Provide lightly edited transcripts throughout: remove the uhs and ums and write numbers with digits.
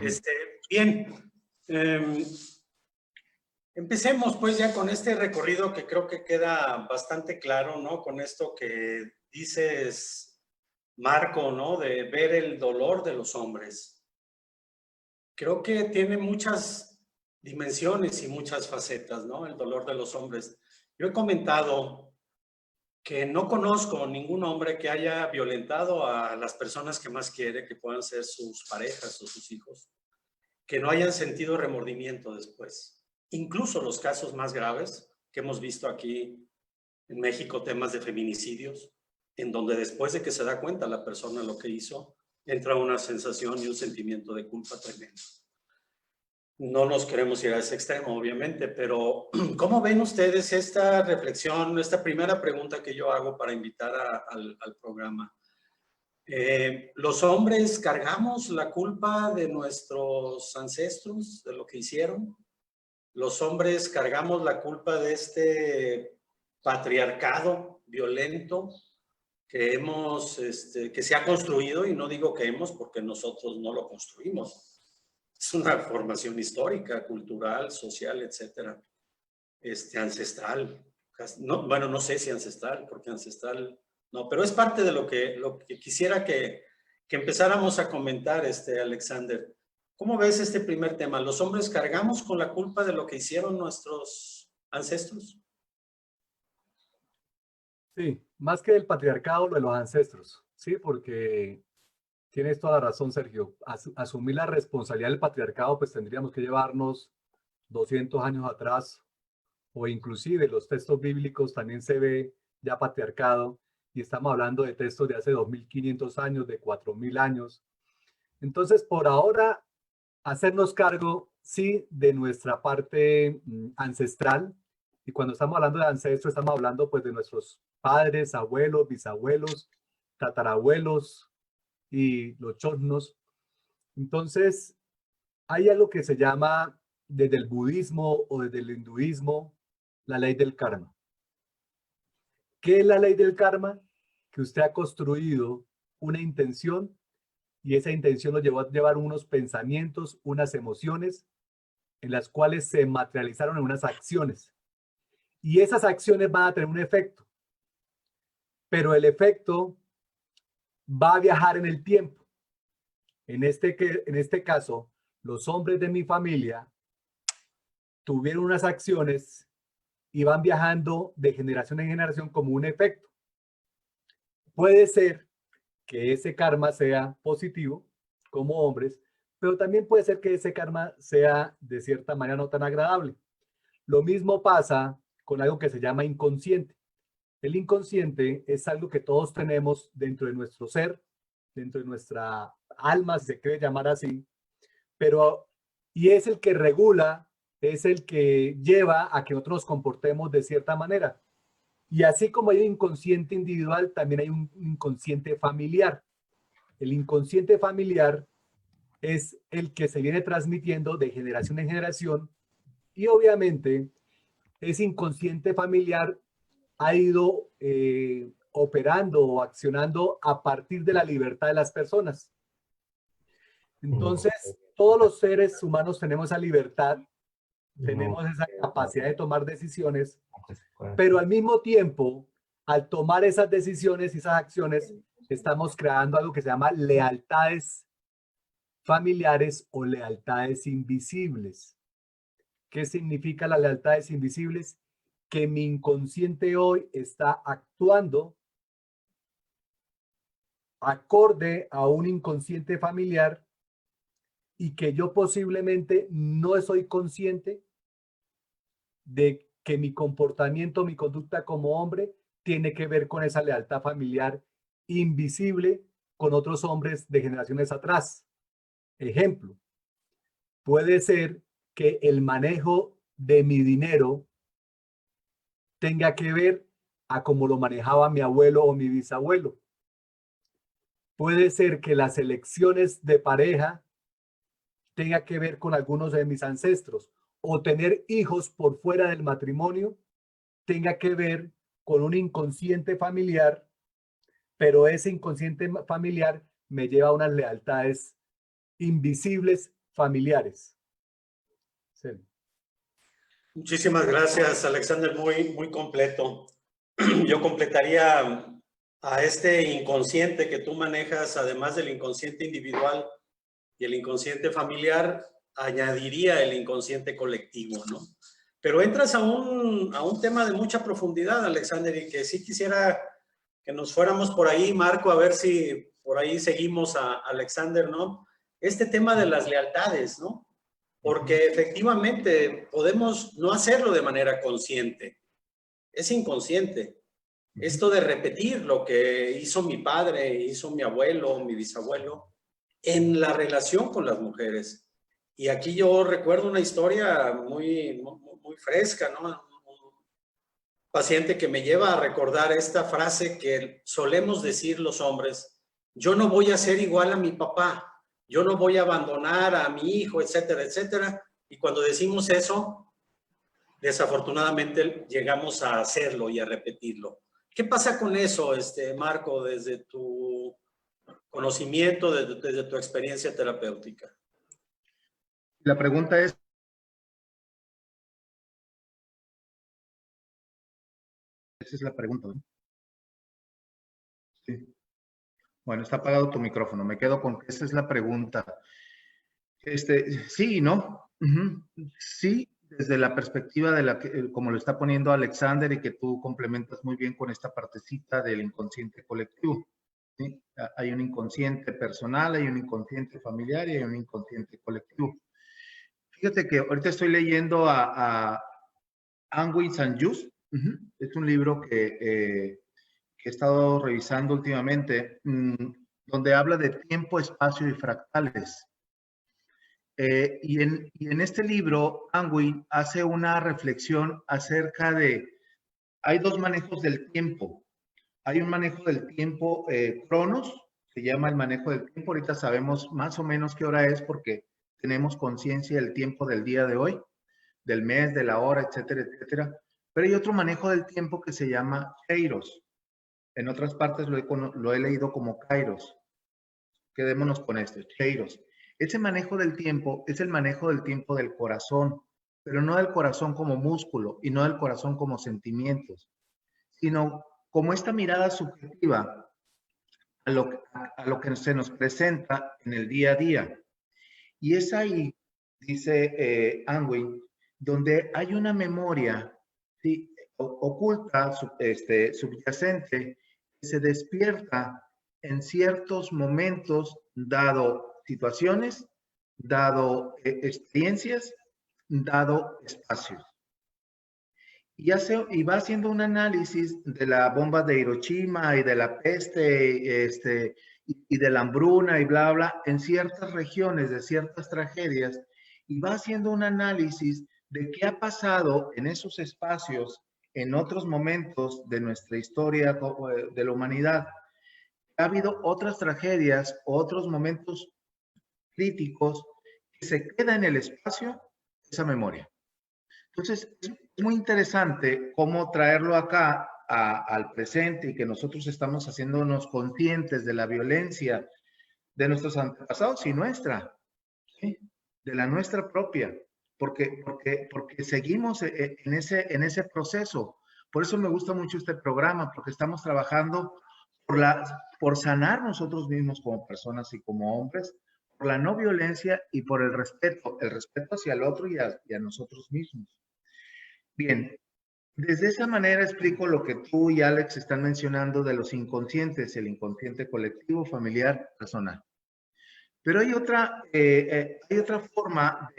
Este, bien, empecemos pues ya con este recorrido que creo que queda bastante claro, ¿no? Con esto que dices, Marco, ¿no? De ver el dolor de los hombres. Creo que tiene muchas dimensiones y muchas facetas, ¿no? El dolor de los hombres. Yo he comentado que no conozco ningún hombre que haya violentado a las personas que más quiere, que puedan ser sus parejas o sus hijos, que no hayan sentido remordimiento después. Incluso los casos más graves que hemos visto aquí en México, temas de feminicidios, en donde después de que se da cuenta la persona lo que hizo, entra una sensación y un sentimiento de culpa tremendo. No nos queremos ir a ese extremo, obviamente, pero ¿cómo ven ustedes esta reflexión, esta primera pregunta que yo hago para invitar al programa? ¿Los hombres cargamos la culpa de nuestros ancestros, de lo que hicieron? ¿Los hombres cargamos la culpa de este patriarcado violento que que se ha construido? Y no digo que hemos, porque nosotros no lo construimos. Es una formación histórica, cultural, social, etcétera, ancestral. No, bueno, no sé si ancestral, porque ancestral no, pero es parte de lo que quisiera que empezáramos a comentar, Alexander. ¿Cómo ves este primer tema? ¿Los hombres cargamos con la culpa de lo que hicieron nuestros ancestros? Sí, más que del patriarcado, lo de los ancestros, ¿sí? Porque tienes toda la razón, Sergio. Asumir la responsabilidad del patriarcado, pues tendríamos que llevarnos 200 años atrás, o inclusive los textos bíblicos también se ve ya patriarcado, y estamos hablando de textos de hace 2500 años, de 4000 años. Entonces, por ahora, hacernos cargo, sí, de nuestra parte ancestral. Y cuando estamos hablando de ancestros, estamos hablando pues de nuestros padres, abuelos, bisabuelos, tatarabuelos y los chosnos. Entonces, hay algo que se llama desde el budismo o desde el hinduismo, la ley del karma. ¿Qué es la ley del karma? Que usted ha construido una intención y esa intención lo llevó a llevar unos pensamientos, unas emociones en las cuales se materializaron en unas acciones. Y esas acciones van a tener un efecto, pero el efecto va a viajar en el tiempo. En este caso, los hombres de mi familia tuvieron unas acciones y van viajando de generación en generación como un efecto. Puede ser que ese karma sea positivo como hombres, pero también puede ser que ese karma sea de cierta manera no tan agradable. Lo mismo pasa con algo que se llama inconsciente. El inconsciente es algo que todos tenemos dentro de nuestro ser, dentro de nuestra alma, si se quiere llamar así, y es el que regula, es el que lleva a que nosotros nos comportemos de cierta manera. Y así como hay un inconsciente individual, también hay un inconsciente familiar. El inconsciente familiar es el que se viene transmitiendo de generación en generación y obviamente ese inconsciente familiar ha ido operando o accionando a partir de la libertad de las personas. Entonces, todos los seres humanos tenemos esa libertad, tenemos esa capacidad de tomar decisiones, pero al mismo tiempo, al tomar esas decisiones y esas acciones, estamos creando algo que se llama lealtades familiares o lealtades invisibles. ¿Qué significa las lealtades invisibles? Que mi inconsciente hoy está actuando acorde a un inconsciente familiar y que yo posiblemente no soy consciente de que mi comportamiento, mi conducta como hombre tiene que ver con esa lealtad familiar invisible con otros hombres de generaciones atrás. Ejemplo, puede ser que el manejo de mi dinero tenga que ver a cómo lo manejaba mi abuelo o mi bisabuelo. Puede ser que las elecciones de pareja tenga que ver con algunos de mis ancestros o tener hijos por fuera del matrimonio tenga que ver con un inconsciente familiar, pero ese inconsciente familiar me lleva a unas lealtades invisibles familiares. Sí. Muchísimas gracias, Alexander, muy completo. Yo completaría a este inconsciente que tú manejas, además del inconsciente individual y el inconsciente familiar, añadiría el inconsciente colectivo, ¿no? Pero entras a un tema de mucha profundidad, Alexander, y que sí quisiera que nos fuéramos por ahí, Marco, a ver si por ahí seguimos a Alexander, ¿no? Este tema de las lealtades, ¿no? Porque efectivamente podemos no hacerlo de manera consciente, es inconsciente. Esto de repetir lo que hizo mi padre, hizo mi abuelo, mi bisabuelo, en la relación con las mujeres. Y aquí yo recuerdo una historia muy fresca, ¿no? Un paciente que me lleva a recordar esta frase que solemos decir los hombres: yo no voy a ser igual a mi papá, yo no voy a abandonar a mi hijo, etcétera, etcétera. Y cuando decimos eso, desafortunadamente llegamos a hacerlo y a repetirlo. ¿Qué pasa con eso, Marco, desde tu conocimiento, desde tu experiencia terapéutica? La pregunta es, esa es la pregunta, ¿no? Sí. Bueno, está apagado tu micrófono. Me quedo con que esa es la pregunta. Sí y no. Sí, desde la perspectiva de como lo está poniendo Alexander y que tú complementas muy bien con esta partecita del inconsciente colectivo. ¿Sí? Hay un inconsciente personal, hay un inconsciente familiar y hay un inconsciente colectivo. Fíjate que ahorita estoy leyendo a Angui Sanjus. Es un libro que he estado revisando últimamente, donde habla de tiempo, espacio y fractales. Y en este libro, Angui hace una reflexión acerca de, hay dos manejos del tiempo. Hay un manejo del tiempo cronos, se llama el manejo del tiempo. Ahorita sabemos más o menos qué hora es porque tenemos conciencia del tiempo del día de hoy, del mes, de la hora, etcétera, etcétera. Pero hay otro manejo del tiempo que se llama kairos. En otras partes lo he leído como kairos. Quedémonos con esto, kairos. Ese manejo del tiempo es el manejo del tiempo del corazón, pero no del corazón como músculo y no del corazón como sentimientos, sino como esta mirada subjetiva a lo que se nos presenta en el día a día. Y es ahí, dice Angui, donde hay una memoria, ¿sí?, oculta, subyacente, que se despierta en ciertos momentos, dado situaciones, dado experiencias, dado espacios. Y va haciendo un análisis de la bomba de Hiroshima y de la peste, y de la hambruna y bla, bla, en ciertas regiones de ciertas tragedias, y va haciendo un análisis de qué ha pasado en esos espacios en otros momentos de nuestra historia de la humanidad. Ha habido otras tragedias, otros momentos críticos que se queda en el espacio esa memoria. Entonces, es muy interesante cómo traerlo acá al presente y que nosotros estamos haciéndonos conscientes de la violencia de nuestros antepasados y nuestra, ¿sí?, de la nuestra propia, porque seguimos en ese proceso. Por eso me gusta mucho este programa, porque estamos trabajando por sanar nosotros mismos como personas y como hombres, por la no violencia y por el respeto hacia el otro y a nosotros mismos. Bien, desde esa manera explico lo que tú y Alex están mencionando de los inconscientes, el inconsciente colectivo, familiar, personal. Pero hay otra forma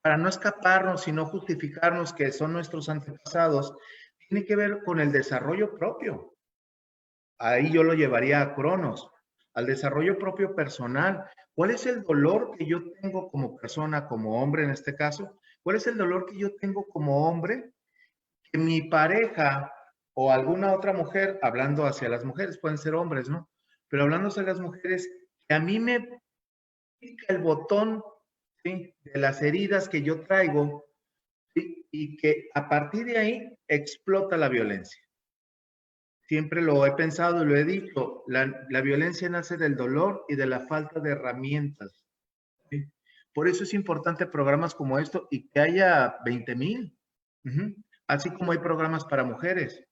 para no escaparnos y no justificarnos que son nuestros antepasados, tiene que ver con el desarrollo propio. Ahí yo lo llevaría a Cronos, al desarrollo propio personal. ¿Cuál es el dolor que yo tengo como persona, como hombre en este caso? ¿Cuál es el dolor que yo tengo como hombre que mi pareja o alguna otra mujer, hablando hacia las mujeres, pueden ser hombres, ¿no? Pero hablando hacia las mujeres, que a mí me pica el botón, ¿sí?, de las heridas que yo traigo, ¿sí?, y que a partir de ahí explota la violencia. Siempre lo he pensado y lo he dicho, la violencia nace del dolor y de la falta de herramientas ¿sí? Por eso es importante programas como esto y que haya 20,000. Así como hay programas para mujeres,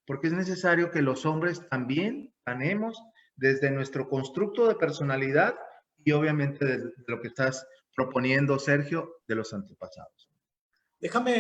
porque es necesario que los hombres también ganemos desde nuestro constructo de personalidad y obviamente de lo que estás proponiendo, Sergio, de los antepasados. Déjame